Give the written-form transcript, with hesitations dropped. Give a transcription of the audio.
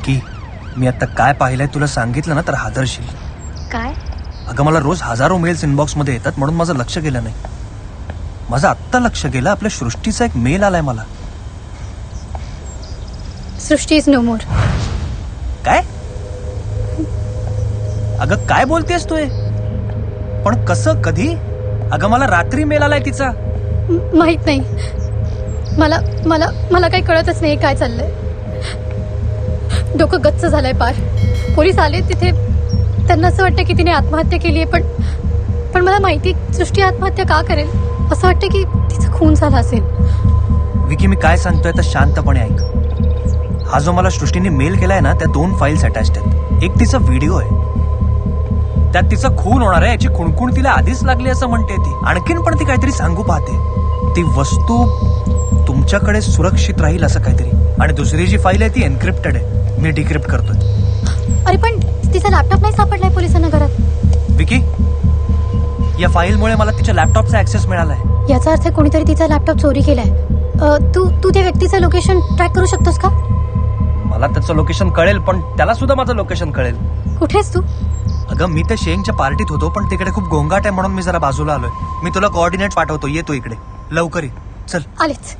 विकी, मी आता काय पाहिलंय तुला सांगितलं ना तर हादरशील. काय? अगं मला रोज हजारो मेल्स इनबॉक्स मध्ये येतात म्हणून माझं लक्ष गेलं नाही. माझं आत्ता लक्ष गेलं, आपल्या सृष्टीचा एक मेल आलाय मला. सृष्टी इज नो मोर. काय? अगं काय बोलतेस तू हे? पण कसं, कधी? अगं मला रात्री मेल आलाय तिचा. माहित नाही. मला मला मला काही कळतच नाही काय चाललंय. डोकं गच्च झालंय पार. पोलीस आले तिथे, त्यांना असं वाटतं की तिने आत्महत्या केली आहे, पण मला माहिती सृष्टी आत्महत्या का करेल. असं वाटतं की तिचा खून झाला असेल. विकी, मी काय सांगतोय तर शांतपणे ऐक. हा जो मला सृष्टीने मेल केलाय ना, त्या 2 फाईल्स अटॅच्ड आहेत. एक तिचा व्हिडिओ आहे, त्यात तिचा खून होणार आहे याची खुणखुण तिला आधीच लागली असं म्हणते ती. आणखीन पण ती काहीतरी सांगू पाहते. ती वस्तू तुमच्याकडे सुरक्षित राहील असं काहीतरी. आणि दुसरी जी फाईल आहे ती एन्क्रिप्टेड आहे, मी डिक्रिप्ट करतोय. अरे पण तिचा लॅपटॉप नाही सापडलाय पोलिसांना घरात. विकी, या फाईलमुळे मला तिच्या लॅपटॉपचा ऍक्सेस मिळालाय. याचा अर्थ कोणीतरी तिचा लॅपटॉप चोरी केलाय. तू त्या व्यक्तीचं लोकेशन ट्रॅक करू शकतोस का? मला त्याचं लोकेशन कळेल, पण त्याला सुद्धा माझं लोकेशन कळेल. कुठेस तू? अगं मी तर शेंगच्या पार्टीत होतो, पण तिकडे खूप गोंगाट आहे म्हणून मी जरा बाजूला आलोय. मी तुला कोऑर्डिनेट पाठवतो, ये तू इकडे लवकर ये. चल. आलेच.